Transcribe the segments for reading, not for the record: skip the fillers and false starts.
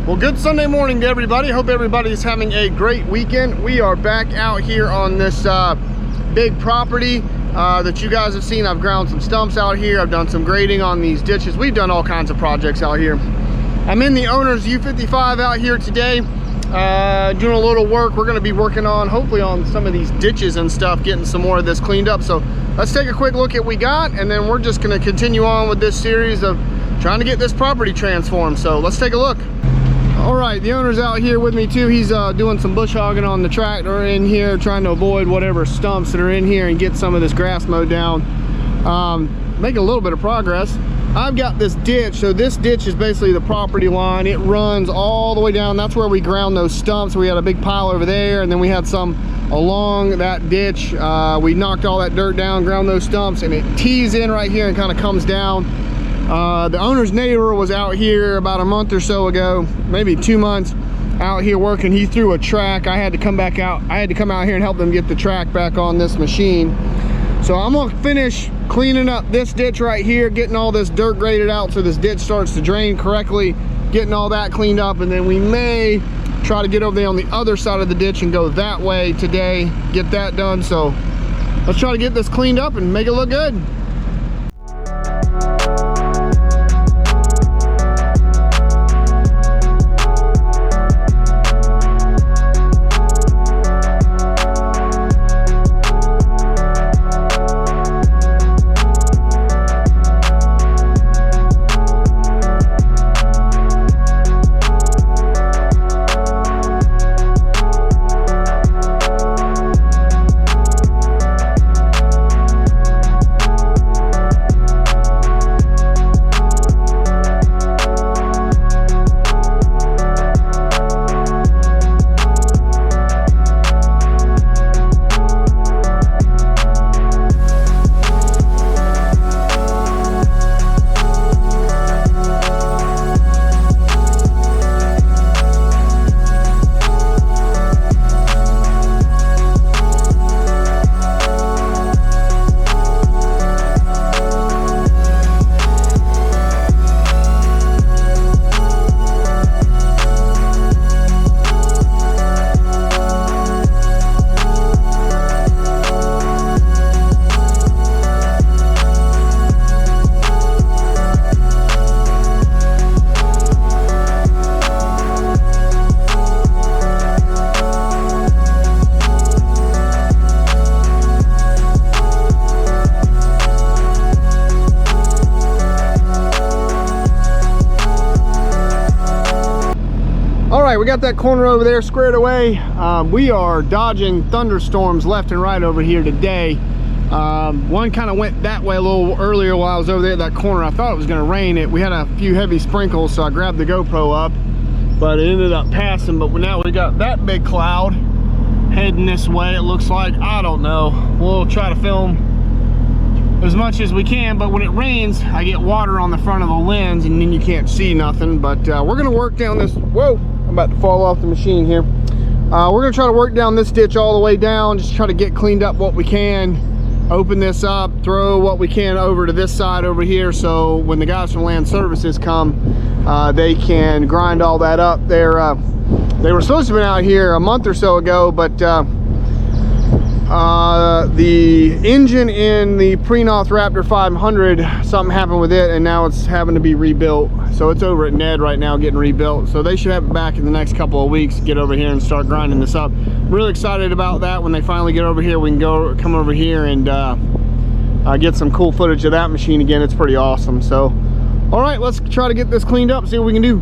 Well, good Sunday morning to everybody. Hope everybody's having a great weekend. We are back out here on this big property that you guys have seen. I've ground some stumps out here. I've done some grading on these ditches. We've done all kinds of projects out here. I'm in the owner's U55 out here today, doing a little work. We're gonna be working on, hopefully on some of these ditches and stuff, getting some more of this cleaned up. So let's take a quick look at what we got, and then we're just gonna continue on with this series of trying to get this property transformed. So let's take a look. All right, the owner's out here with me too. He's doing some bush hogging on the tractor in here, trying to avoid whatever stumps that are in here and get some of this grass mowed down. Making a little bit of progress. I've got this ditch, so this ditch is basically the property line. It runs all the way down. That's where we ground those stumps. We had a big pile over there, and then we had some along that ditch. We knocked all that dirt down, ground those stumps, and it tees in right here and kind of comes down. The owner's neighbor was out here about a month or so ago, maybe 2 months, out here working. He threw a track. I had to come back out. I had to come out here and help them get the track back on this machine. So I'm gonna finish cleaning up this ditch right here, getting all this dirt graded out so this ditch starts to drain correctly, getting all that cleaned up, and then we may try to get over there on the other side of the ditch and go that way today, get that done. So let's try to get this cleaned up and make it look good. We got that corner over there squared away. We are dodging thunderstorms left and right over here today. One kind of went that way a little earlier while I was over there at that corner. I thought it was going to rain. We had a few heavy sprinkles, so I grabbed the GoPro up, but it ended up passing. But now we got that big cloud heading this way, it looks like. I don't know. We'll try to film as much as we can, but when it rains, I get water on the front of the lens, and then you can't see nothing. But we're going to work down this. Whoa! I'm about to fall off the machine here. We're gonna try to work down this ditch all the way down, just try to get cleaned up what we can, open this up, throw what we can over to this side over here, so when the guys from Land Services come, they can grind all that up. They were supposed to have been out here a month or so ago, but the engine in the Prinoth Raptor 500, something happened with it, and now it's having to be rebuilt. So it's over at Ned right now getting rebuilt. So they should have it back in the next couple of weeks, get over here and start grinding this up. Really excited about that. When they finally get over here, we can come over here and get some cool footage of that machine again. It's pretty awesome. So, all right, let's try to get this cleaned up, see what we can do.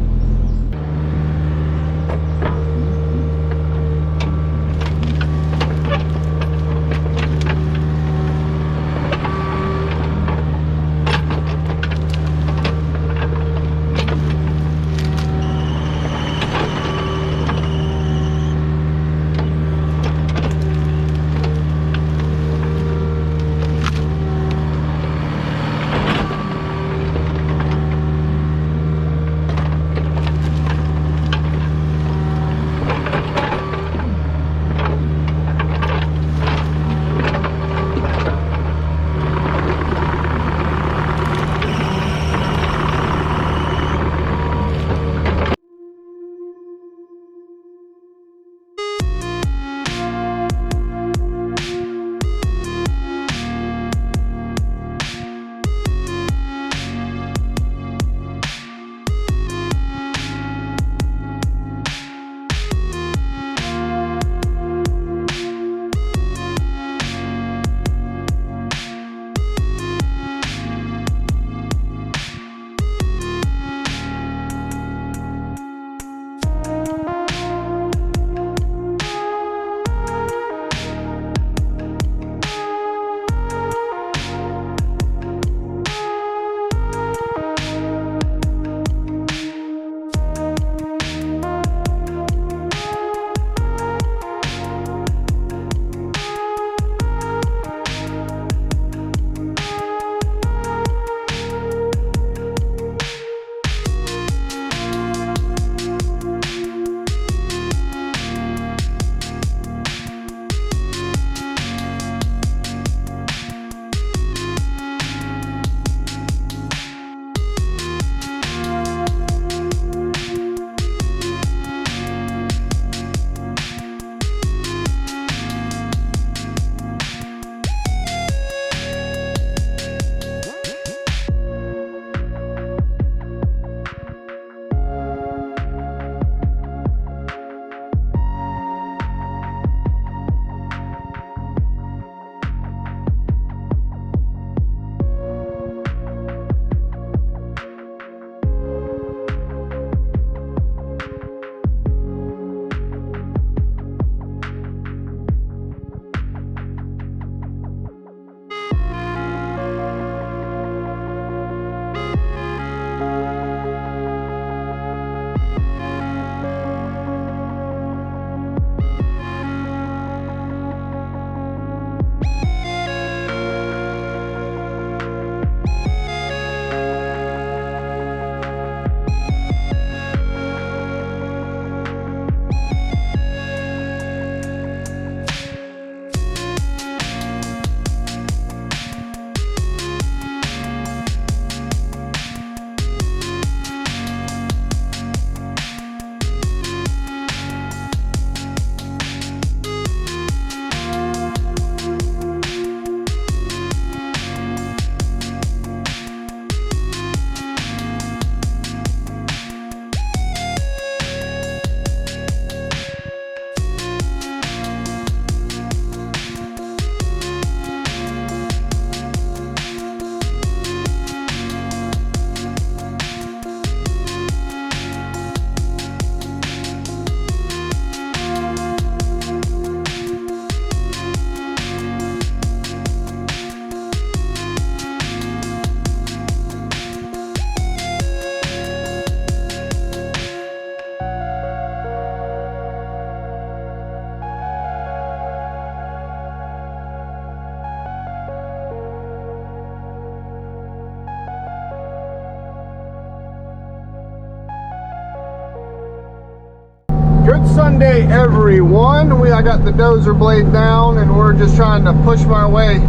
Good Sunday, everyone. I got the dozer blade down and we're just trying to push my way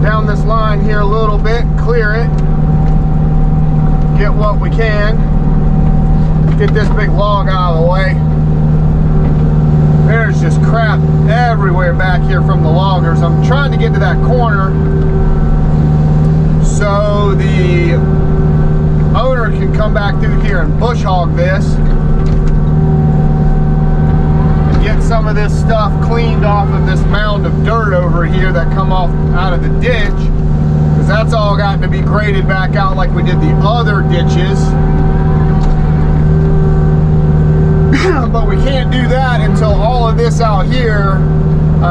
down this line here a little bit, clear it, get what we can, get this big log out of the way. There's just crap everywhere back here from the loggers. I'm trying to get to that corner so the owner can come back through here and bush hog this. Get some of this stuff cleaned off of this mound of dirt over here that come off out of the ditch, because that's all got to be graded back out like we did the other ditches. But we can't do that until all of this out here,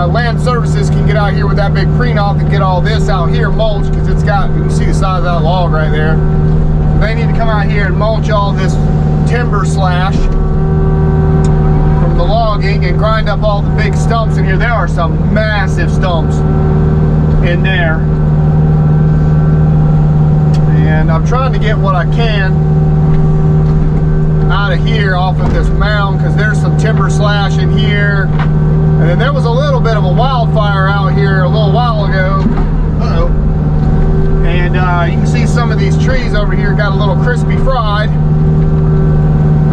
land services can get out here with that big pre-knock and get all this out here mulched, because it's got, you can see the size of that log right there. They need to come out here and mulch all this timber slash the logging and grind up all the big stumps in here. There are some massive stumps in there, and I'm trying to get what I can out of here off of this mound, because there's some timber slash in here, and then there was a little bit of a wildfire out here a little while ago. And you can see some of these trees over here got a little crispy fried,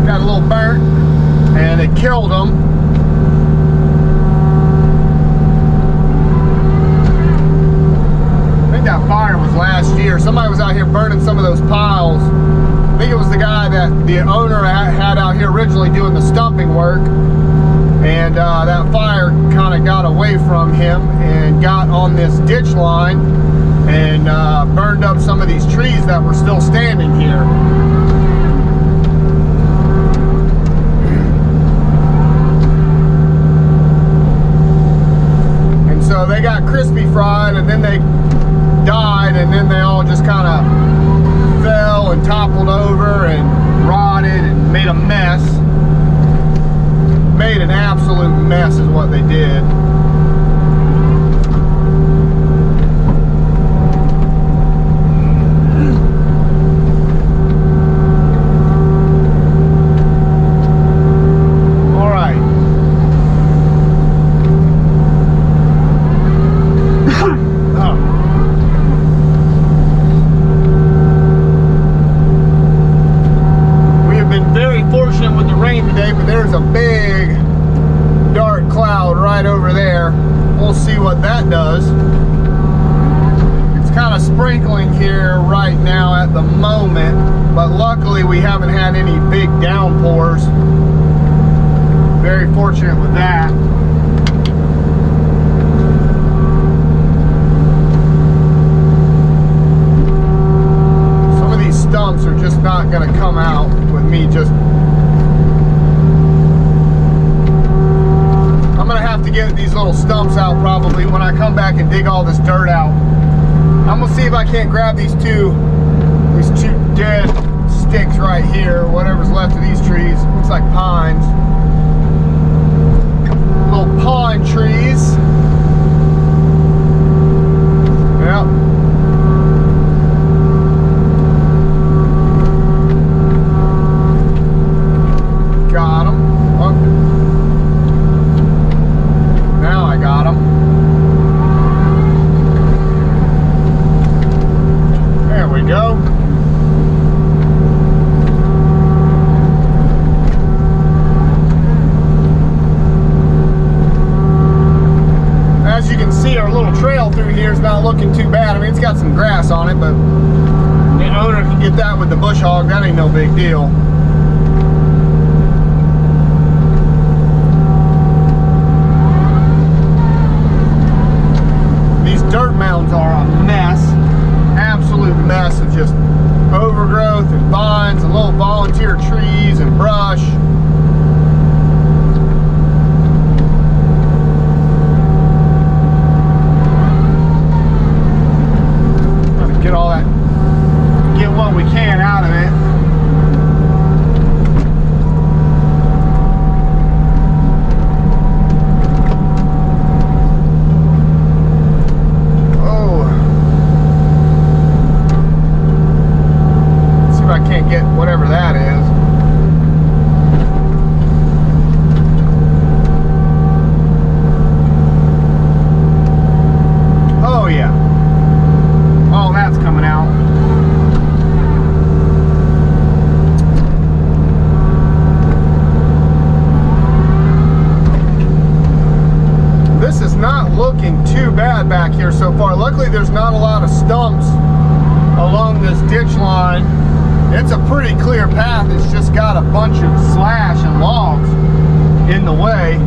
got a little burnt, and it killed them. I think that fire was last year. Somebody was out here burning some of those piles. I think it was the guy that the owner had out here originally doing the stumping work, and that fire kind of got away from him and got on this ditch line and burned up some of these trees that were still standing here. So they got crispy fried, and then they died, and then they all just kind of fell and toppled over and rotted and made a mess. Made an absolute mess is what they did. Today, but there's a big dark cloud right over there. We'll see what that does. It's kind of sprinkling here right now at the moment, but luckily we haven't had any big downpours. Very fortunate with that. Some of these stumps are just not going to come out with me just. I'm gonna have to get these little stumps out probably when I come back and dig all this dirt out. I'm gonna see if I can't grab these two dead sticks right here, whatever's left of these trees. Looks like pines. Little pine trees. Yep. Got them. Now I got them. There we go. As you can see, our little trail through here is not looking too bad. I mean, it's got some grass on it, but the owner can get that with the bush hog. That ain't no big deal. Dirt mounds are a mess, absolute mess of just overgrowth and vines and little volunteer trees and brush. Trying to get all that, get what we can out of it. bad back here so far. Luckily, there's not a lot of stumps along this ditch line. It's a pretty clear path. It's just got a bunch of slash and logs in the way.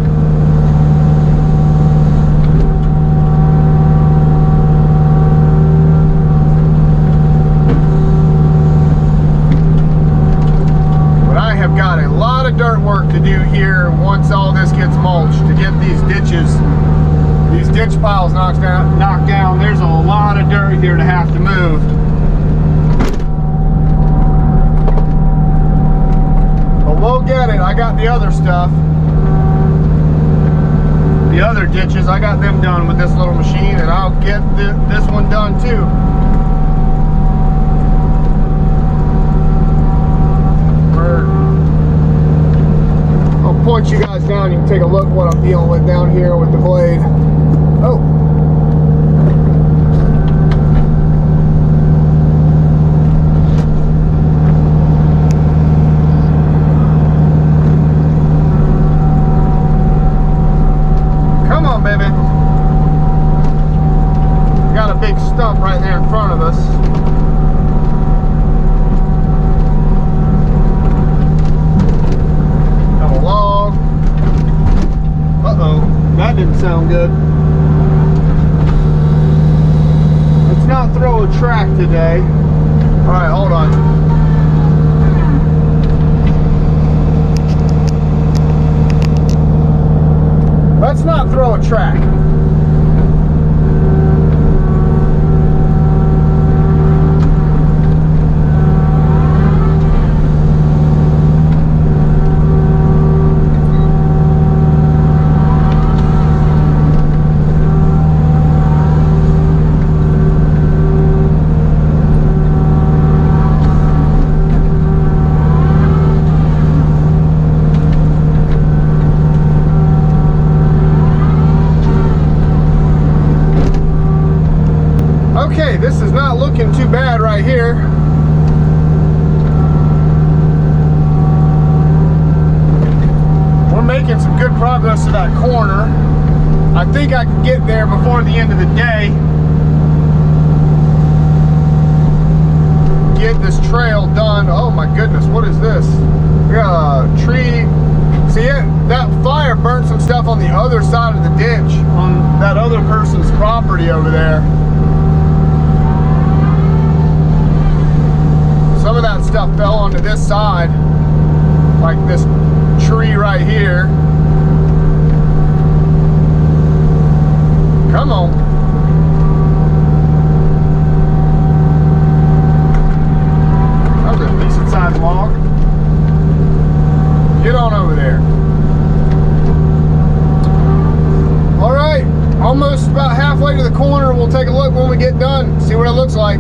But I have got a lot of dirt work to do here once all this gets mulched to get these ditches, these ditch piles knocked down. There's a lot of dirt here to have to move. But we'll get it. I got the other stuff. The other ditches, I got them done with this little machine, and I'll get this one done too. I'll point you guys down. You can take a look at what I'm dealing with down here with the blade. Oh. Come on, baby. Got a big stump right there in front of us. Got a log. Uh-oh, that didn't sound good. Let's not throw a track today. All right, hold on. Let's not throw a track. Okay, this is not looking too bad right here. We're making some good progress to that corner. I think I can get there before the end of the day. Get this trail done. Oh my goodness, what is this? We got a tree. See it? That fire burnt some stuff on the other side of the ditch on that other person's property over there. Some of that stuff fell onto this side, like this tree right here. Come on. That was a decent sized log. Get on over there. All right, almost about halfway to the corner. We'll take a look when we get done, see what it looks like.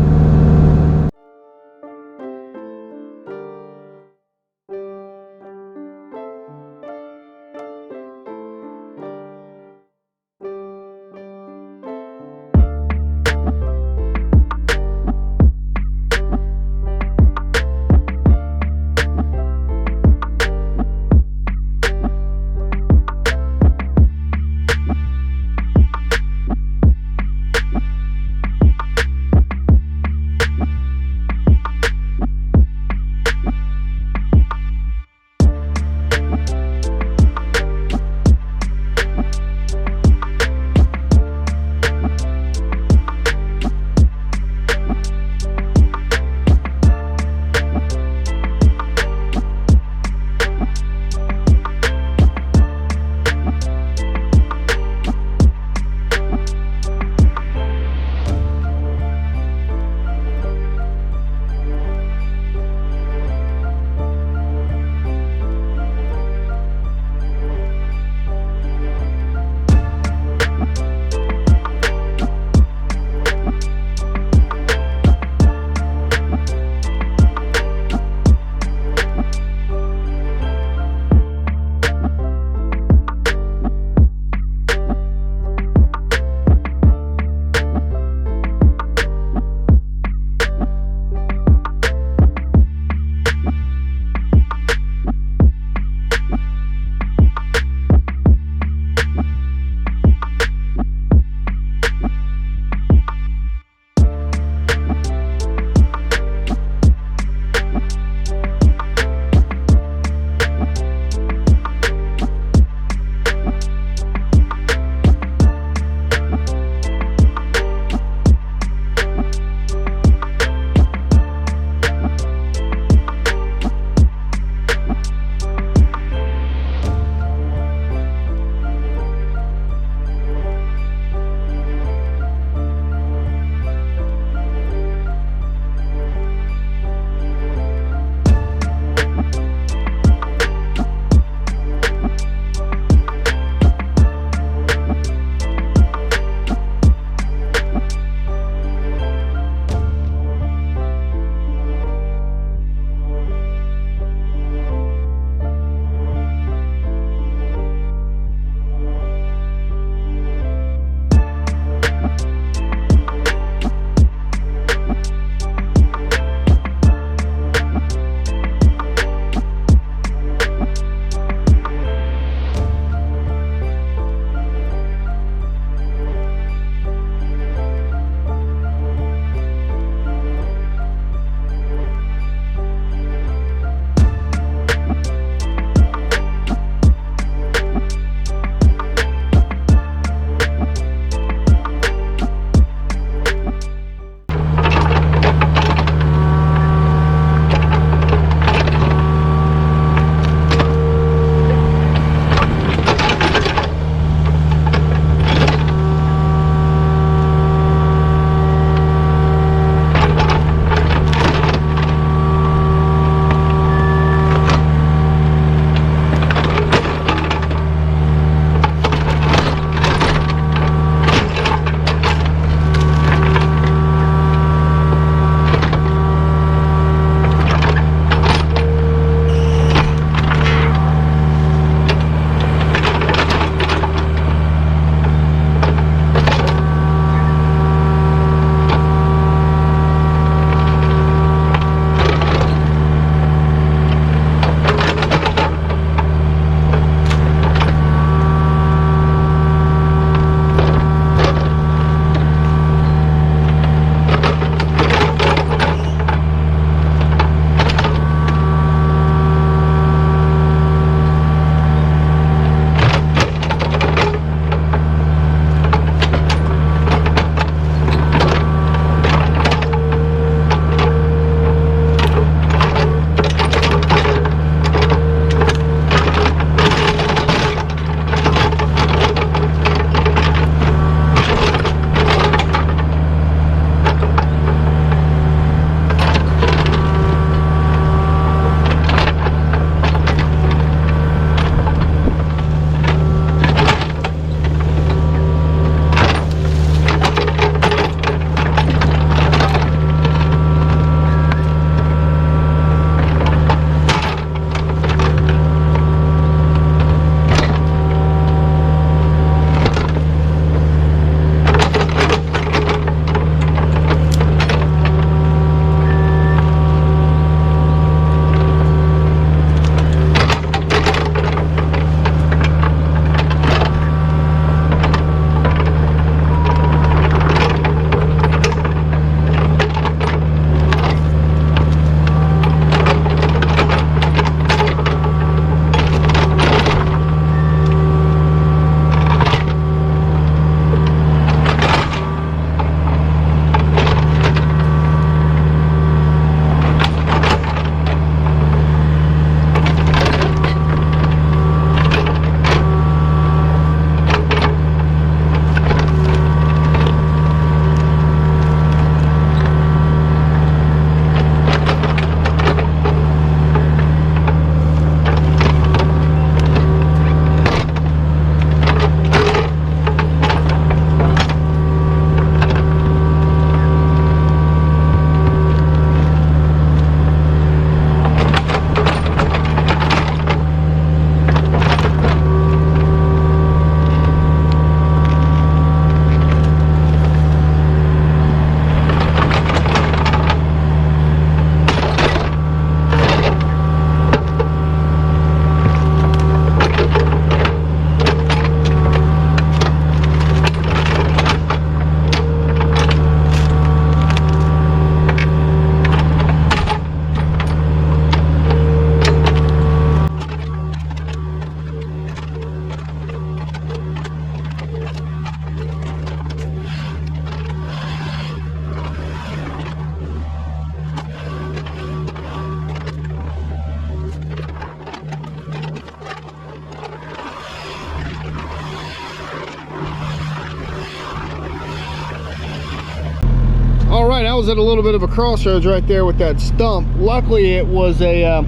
was at a little bit of a crossroads right there with that stump. Luckily it was a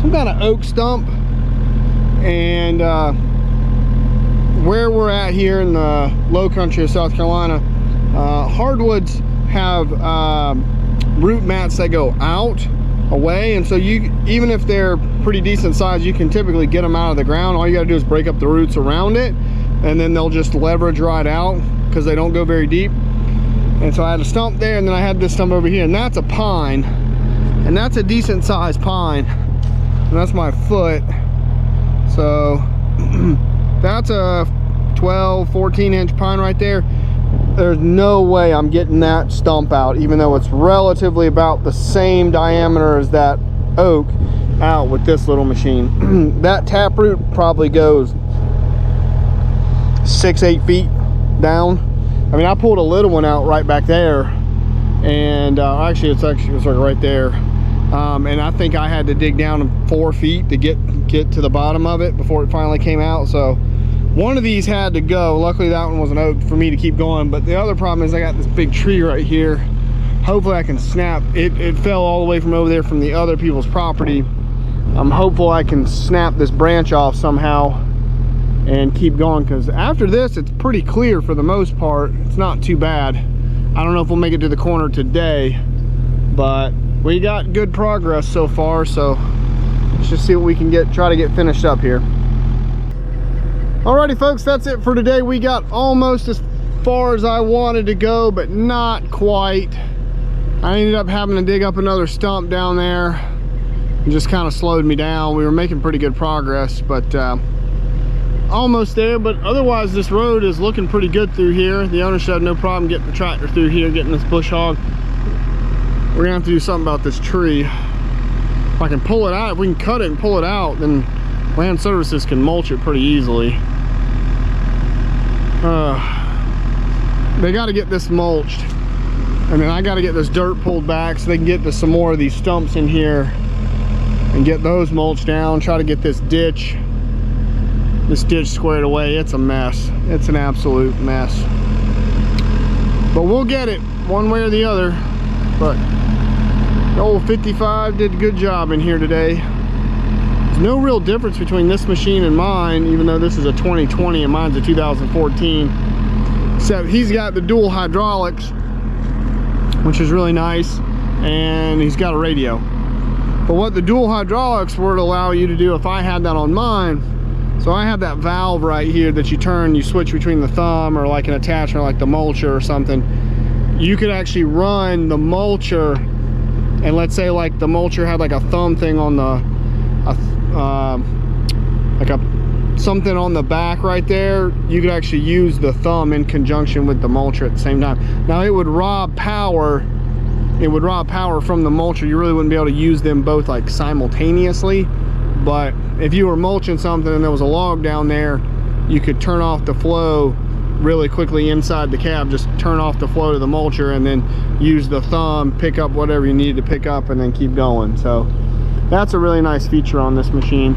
some kind of oak stump, and where we're at here in the low country of South Carolina, hardwoods have root mats that go out away, and so you, even if they're pretty decent size, you can typically get them out of the ground. All you got to do is break up the roots around it, and then they'll just leverage right out because they don't go very deep. And so I had a stump there, and then I had this stump over here, and that's a pine, and that's a decent sized pine, and that's my foot. So that's a 12-14 inch pine right there. There's no way I'm getting that stump out, even though it's relatively about the same diameter as that oak, out with this little machine. That taproot probably goes 6-8 feet down. I mean, I pulled a little one out right back there, and actually it's like right there, and I think I had to dig down 4 feet to get to the bottom of it before it finally came out. So one of these had to go. Luckily that one was an oak for me to keep going, but the other problem is I got this big tree right here. Hopefully I can snap it. It fell all the way from over there from the other people's property. I'm hopeful I can snap this branch off somehow and keep going, because after this it's pretty clear for the most part. It's not too bad. I don't know if we'll make it to the corner today, but we got good progress so far, so let's just see what we can try to get finished up here. Alrighty folks, that's it for today. We got almost as far as I wanted to go, but not quite. I ended up having to dig up another stump down there. It just kind of slowed me down. We were making pretty good progress, but almost there. But otherwise this road is looking pretty good through here. The owner should have no problem getting the tractor through here, getting this bush hog. We're gonna have to do something about this tree. If I can pull it out, if we can cut it and pull it out, then Land Services can mulch it pretty easily. They got to get this mulched, and then I got to get this dirt pulled back so they can get to some more of these stumps in here and get those mulched down. Try to get this ditch squared away. It's a mess. It's an absolute mess, but we'll get it one way or the other. But the old 55 did a good job in here today. There's no real difference between this machine and mine, even though this is a 2020 and mine's a 2014. Except he's got the dual hydraulics, which is really nice, and he's got a radio. But what the dual hydraulics would allow you to do if I had that on mine, so I have that valve right here that you turn, you switch between the thumb or like an attachment like the mulcher or something. You could actually run the mulcher, and let's say like the mulcher had like a thumb thing on the something on the back right there, you could actually use the thumb in conjunction with the mulcher at the same time. Now it would rob power from the mulcher. You really wouldn't be able to use them both like simultaneously, but if you were mulching something and there was a log down there, you could turn off the flow really quickly inside the cab. Just turn off the flow to the mulcher and then use the thumb, pick up whatever you needed to pick up, and then keep going. So that's a really nice feature on this machine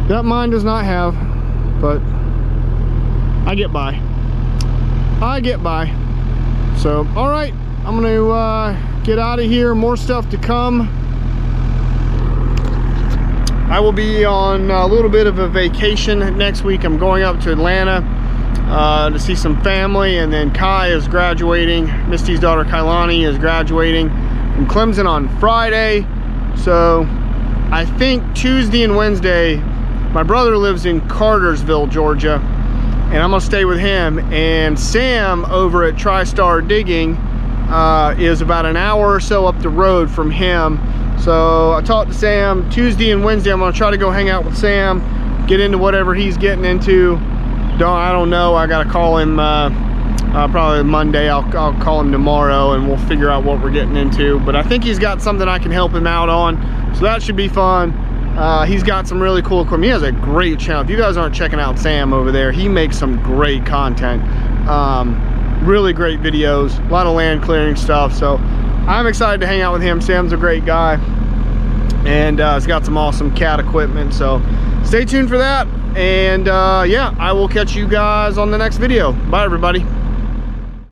that mine does not have, but I get by. So all right, I'm gonna get out of here. More stuff to come. I will be on a little bit of a vacation next week. I'm going up to Atlanta to see some family, and then Kai is graduating. Misty's daughter Kailani is graduating from Clemson on Friday. So I think Tuesday and Wednesday, my brother lives in Cartersville, Georgia, and I'm gonna stay with him. And Sam over at TriStar Digging is about an hour or so up the road from him. So I talked to Sam Tuesday and Wednesday. I'm gonna try to go hang out with Sam, get into whatever he's getting into. I don't know. I gotta call him probably Monday. I'll call him tomorrow and we'll figure out what we're getting into. But I think he's got something I can help him out on, so that should be fun. He's got some really cool equipment. He has a great channel. If you guys aren't checking out Sam over there, he makes some great content. Really great videos, a lot of land clearing stuff. So I'm excited to hang out with him. Sam's a great guy, and he's got some awesome cat equipment. So stay tuned for that. And yeah, I will catch you guys on the next video. Bye everybody.